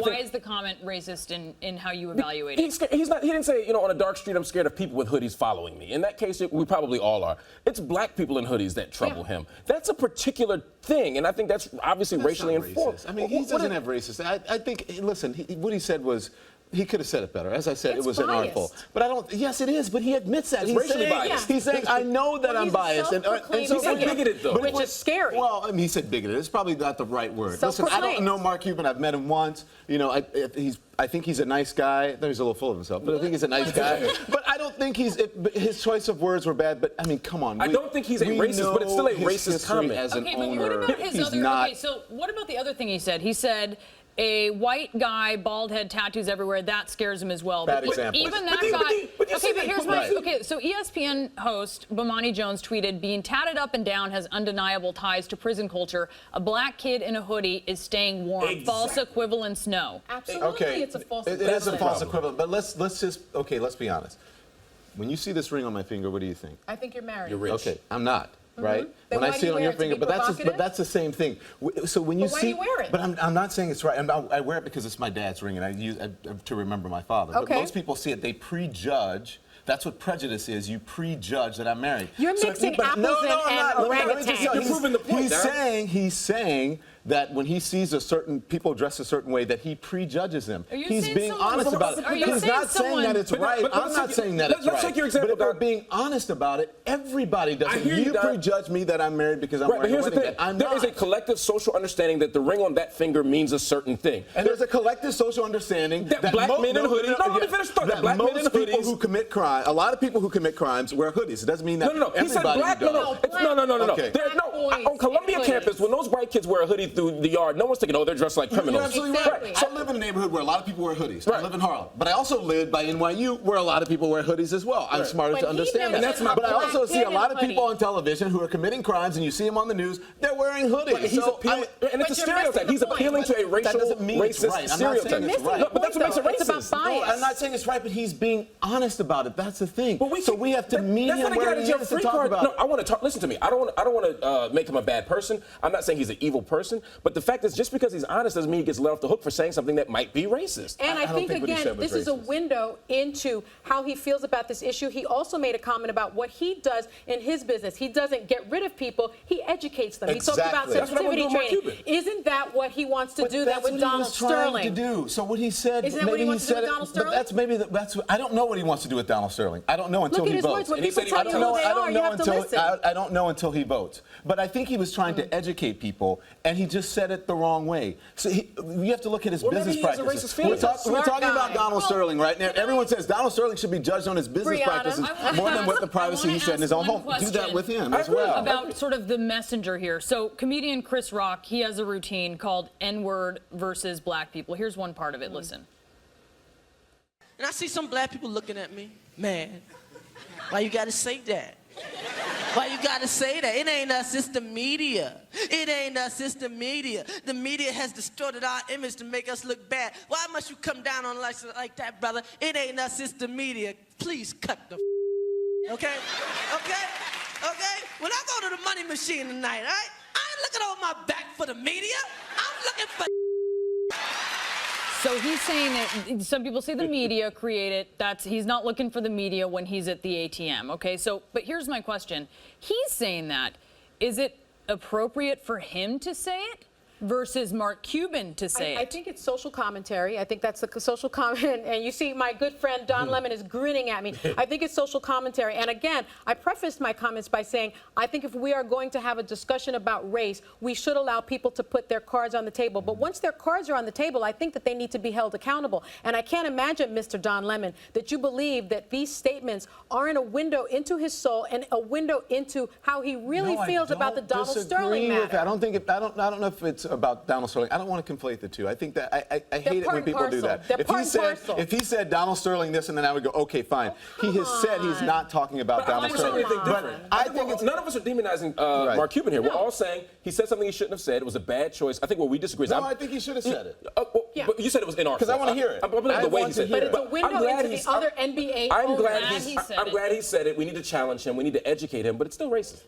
why is the comment racist in how you evaluate it? He didn't say, on a dark street, I'm scared of people with hoodies following me. In that case, we probably all are. It's black people in hoodies that trouble him. That's a particular thing, and I think that's obviously racially informed. I mean, he doesn't have racist. I think, listen, what he said was, he could have said it better. As I said, it was inartful. But I don't. Yes, it is. But he admits that. He's racially biased. He's saying, I know that I'm biased. And so he said bigoted, though. Which is scary. Well, I mean, he said bigoted. It's probably not the right word. Listen, I don't know Mark Cuban. I've met him once. I think he's a nice guy. I think he's a little full of himself, but I think he's a nice guy. But I don't think his choice of words were bad. But I mean, come on. I don't think he's a racist, but it's still a racist comment. As an but owner, what about his he's other? not. Okay, so what about the other thing he said? He said, a white guy, bald head, tattoos everywhere, that scares him as well. Bad example. Even that guy. Okay, but here's my. Okay, so ESPN host Bomani Jones tweeted, being tatted up and down has undeniable ties to prison culture. A black kid in a hoodie is staying warm. Exactly. False equivalence, no. Absolutely, Okay, it's a false it is a false equivalent. But let's let's be honest. When you see this ring on my finger, what do you think? I think you're married. You're rich. Okay, I'm not. Right? Then when why I do see you it on wear your it? To finger, be but provocative? that's the same thing. So when you But why see, do you wear it? but I'm not saying it's right. I wear it because it's my dad's ring, and I use to remember my father. Okay. But most people see it; they prejudge. That's what prejudice is. You prejudge that I'm married. You're mixing apples and orangutans. You're proving the point, He's saying that when he sees people dressed a certain way, that he prejudges them. Are you He's saying being honest about it. Are you He's saying not saying that it's right. I'm not saying that it's right. Let's take your example, But if we're Doc. being honest about it, everybody does it. hear you, Doc. prejudge me that I'm married because I'm Right, but wearing here's a the wedding thing. band. I'm There not. is a collective social understanding that the ring on that finger means a certain thing. And there's a collective social understanding That black men in hoodies. No, let me finish talking. That Black men in most people hoodies. who commit crime, a lot of people who commit crimes wear hoodies. It doesn't mean that No. He said everybody black. does. No. Okay. On Columbia campus, when those white kids wear a hoodie through the yard, no one's thinking, oh, they're dressed like criminals. You're absolutely Exactly. right. I live in a neighborhood where a lot of people wear hoodies. I live in Harlem. But I also live by NYU where a lot of people wear hoodies as well. I'm smart enough to understand that. And that's my But I point. also see a lot of Hoodie. people on television who are committing crimes, and you see them on the news, they're wearing hoodies. Right, he's appealing, and it's a stereotype. He's appealing to a racial, That doesn't mean it's racist right. I'm not stereotype. saying it's right. No, but that's what makes it racist. It's about bias. No, I'm not saying it's right, but he's being honest about it. That's the thing. But we have to meet that's him not a where get he out of is jail to free talk card. about No, it. I want to talk. Listen to me. I don't want to make him a bad person. I'm not saying he's an evil person. But the fact is, just because he's honest doesn't mean he gets let off the hook for saying something that might be racist. And I think, think what he again, said was this is a racist. window into how he feels about this issue. He also made a comment about what he does in his business. He doesn't get rid of people. He educates them. He talks about Exactly. That's what I wanna sensitivity do with Mark training. Cuban. Isn't that what he wants to do? That's That with what Donald he was trying Sterling. to do. So what he said, Isn't that what maybe he he wants to do said with it. Donald Sterling? But that's I don't know what he wants to do with Donald Sterling. I don't know until Look at he his votes. words. When And he people said he- tell I you don't who they are, you have to listen. I don't know until he votes. But I think he was trying to educate people, and he just said it the wrong way. So you have to look at his Well, maybe business he has a practices. racist feeling. We're Smart talking about guy. Donald Sterling right now. Everyone says Donald Sterling should be judged on his business Brianna, practices more than what the privacy he said in his own home. Do that with him as well. About sort of the messenger here. So comedian Chris Rock, he has a routine called N-word versus black people. Here's one part of it. Listen. And I see some black people looking at me. Man, why you gotta say that? Why you gotta say that? It ain't us, it's the media. It ain't us, it's the media. The media has distorted our image to make us look bad. Why must you come down on us like that, brother? It ain't us, it's the media. Please cut the okay? When I go to the money machine tonight, all right? I ain't looking on my back for the media. I'm looking for So he's saying that some people say the media create it. He's not looking for the media when he's at the ATM. Okay, so but here's my question. He's saying that. Is it appropriate for him to say it versus Mark Cuban to say it? I think it's social commentary. I think that's the social comment. And you see my good friend Don Lemon is grinning at me. I think it's social commentary. And again, I prefaced my comments by saying, I think if we are going to have a discussion about race, we should allow people to put their cards on the table. But once their cards are on the table, I think that they need to be held accountable. And I can't imagine, Mr. Don Lemon, that you believe that these statements aren't a window into his soul and a window into how he really feels about the Donald Sterling matter. I don't know if it's about Donald Sterling. I don't want to conflate the two. I think that I hate it when people do that. If he said Donald Sterling this, and then I would go, okay, fine. He has said he's not talking about Donald Sterling. But I think none of us are demonizing Mark Cuban here. We're all saying he said something he shouldn't have said. It was a bad choice. I think where we disagree is No, I think he should have said it. But you said it was inartful. Because I want to hear it. I believe the way he said it. But it's a window into the other NBA I'm owners. glad he said it. We need to challenge him. We need to educate him. But it's still racist.